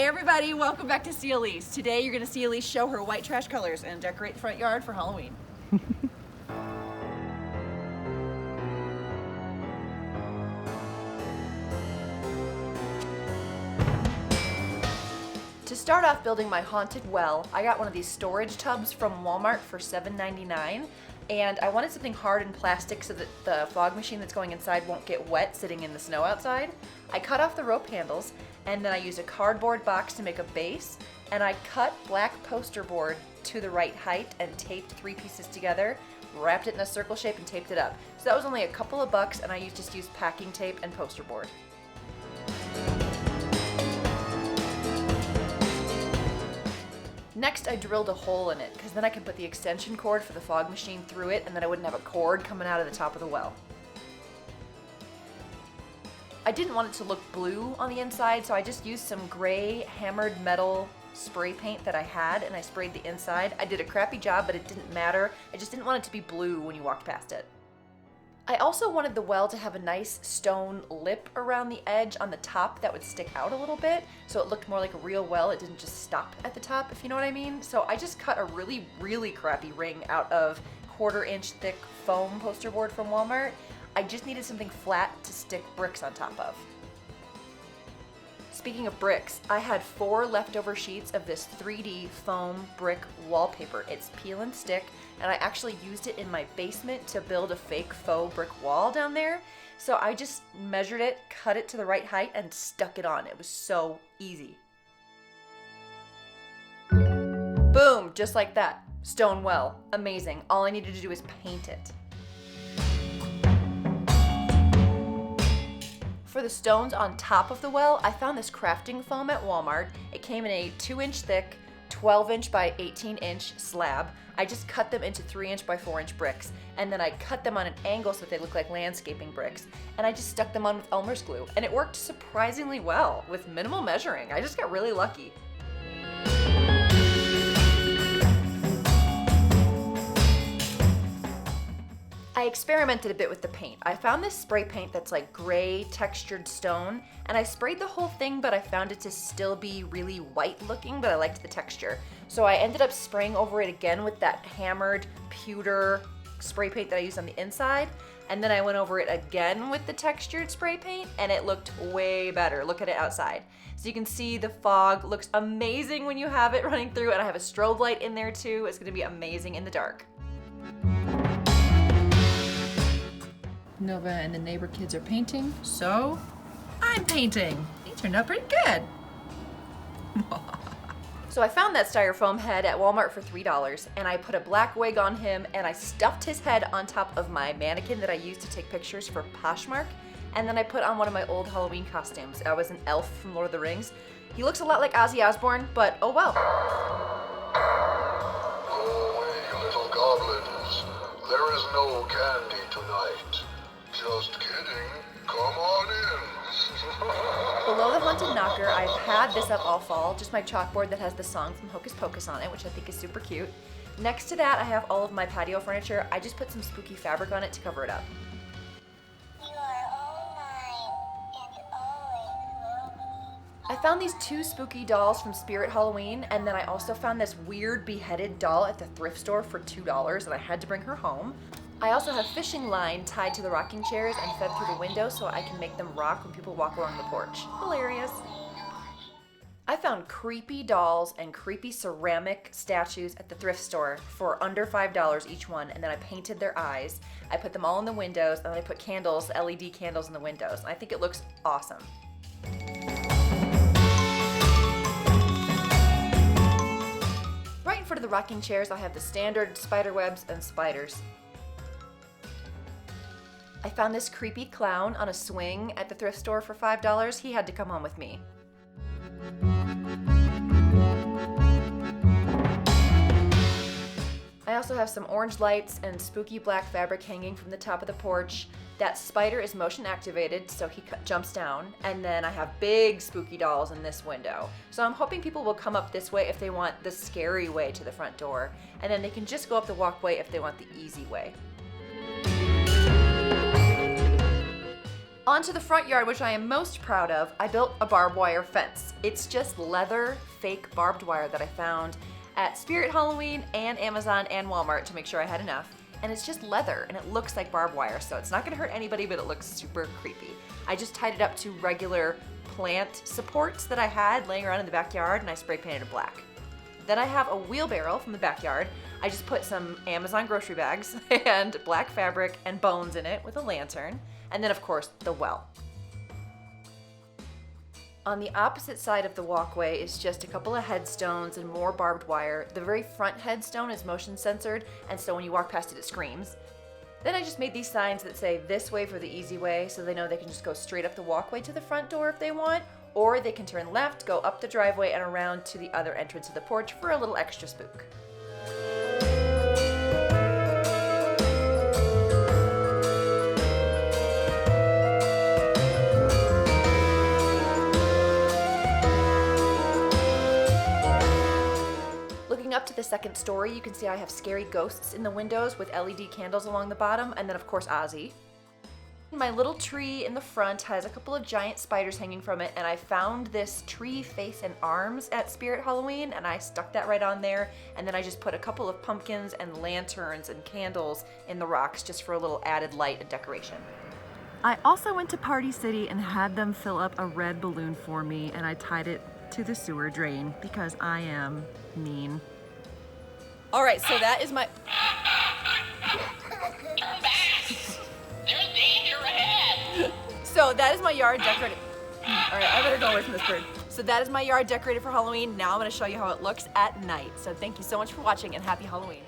Hey everybody, welcome back to See Elise. Today you're going to see Elise show her white trash colors and decorate the front yard for Halloween. To start off building my haunted well, I got one of these storage tubs from Walmart for $7.99, and I wanted something hard and plastic so that the fog machine that's going inside won't get wet sitting in the snow outside. I cut off the rope handles, and then I used a cardboard box to make a base, and I cut black poster board to the right height and taped 3 pieces together, wrapped it in a circle shape and taped it up. So that was only a couple of bucks, and I just used packing tape and poster board. Next, I drilled a hole in it, because then I could put the extension cord for the fog machine through it, and then I wouldn't have a cord coming out of the top of the well. I didn't want it to look blue on the inside, so I just used some gray hammered metal spray paint that I had, and I sprayed the inside. I did a crappy job, but it didn't matter. I just didn't want it to be blue when you walked past it. I also wanted the well to have a nice stone lip around the edge on the top that would stick out a little bit, so it looked more like a real well. It didn't just stop at the top, if you know what I mean. So I just cut a really, really crappy ring out of 1/4 inch thick foam poster board from Walmart. I just needed something flat to stick bricks on top of. Speaking of bricks, I had 4 leftover sheets of this 3D foam brick wallpaper. It's peel and stick, and I actually used it in my basement to build a fake faux brick wall down there. So I just measured it, cut it to the right height, and stuck it on. It was so easy. Boom, just like that. Stone well. Amazing. All I needed to do is paint it. For the stones on top of the well, I found this crafting foam at Walmart. It came in a 2-inch thick, 12-inch by 18-inch slab. I just cut them into 3-inch by 4-inch bricks, and then I cut them on an angle so that they look like landscaping bricks, and I just stuck them on with Elmer's glue, and it worked surprisingly well with minimal measuring. I just got really lucky. I experimented a bit with the paint. I found this spray paint that's like gray textured stone, and I sprayed the whole thing, but I found it to still be really white looking, but I liked the texture. So I ended up spraying over it again with that hammered pewter spray paint that I used on the inside, and then I went over it again with the textured spray paint, and it looked way better. Look at it outside. So you can see the fog looks amazing when you have it running through, and I have a strobe light in there too. It's gonna be amazing in the dark. Nova and the neighbor kids are painting, so I'm painting. They turned out pretty good. So I found that styrofoam head at Walmart for $3, and I put a black wig on him, and I stuffed his head on top of my mannequin that I used to take pictures for Poshmark, and then I put on one of my old Halloween costumes. I was an elf from Lord of the Rings. He looks a lot like Ozzy Osbourne, but oh well. Go away, little goblins. There is no candy tonight. Just kidding. Come on in. Below the haunted knocker, I've had this up all fall, just my chalkboard that has the song from Hocus Pocus on it, which I think is super cute. Next to that, I have all of my patio furniture. I just put some spooky fabric on it to cover it up. You are all mine, and always will be. I found these 2 spooky dolls from Spirit Halloween, and then I also found this weird beheaded doll at the thrift store for $2, and I had to bring her home. I also have fishing line tied to the rocking chairs and fed through the window so I can make them rock when people walk along the porch. Hilarious. I found creepy dolls and creepy ceramic statues at the thrift store for under $5 each one, and then I painted their eyes. I put them all in the windows, and then I put candles, LED candles in the windows. And I think it looks awesome. Right in front of the rocking chairs, I have the standard spider webs and spiders. I found this creepy clown on a swing at the thrift store for $5. He had to come home with me. I also have some orange lights and spooky black fabric hanging from the top of the porch. That spider is motion activated, so he jumps down. And then I have big spooky dolls in this window. So I'm hoping people will come up this way if they want the scary way to the front door. And then they can just go up the walkway if they want the easy way. Onto the front yard, which I am most proud of, I built a barbed wire fence. It's just leather, fake barbed wire that I found at Spirit Halloween and Amazon and Walmart to make sure I had enough. And it's just leather and it looks like barbed wire, so it's not gonna hurt anybody, but it looks super creepy. I just tied it up to regular plant supports that I had laying around in the backyard and I spray painted it black. Then I have a wheelbarrow from the backyard. I just put some Amazon grocery bags and black fabric and bones in it with a lantern. And then of course, the well. On the opposite side of the walkway is just a couple of headstones and more barbed wire. The very front headstone is motion censored, and so when you walk past it, it screams. Then I just made these signs that say this way for the easy way, so they know they can just go straight up the walkway to the front door if they want, or they can turn left, go up the driveway and around to the other entrance of the porch for a little extra spook. Looking up to the second story, you can see I have scary ghosts in the windows with LED candles along the bottom, and then of course Ozzy. My little tree in the front has a couple of giant spiders hanging from it, and I found this tree face and arms at Spirit Halloween, and I stuck that right on there, and then I just put a couple of pumpkins and lanterns and candles in the rocks just for a little added light and decoration. I also went to Party City and had them fill up a red balloon for me, and I tied it to the sewer drain because I am mean. All right, so that is my... There's danger ahead! So that is my yard decorated. All right, I better go away from this bird. So that is my yard decorated for Halloween. Now I'm gonna show you how it looks at night. So thank you so much for watching and happy Halloween.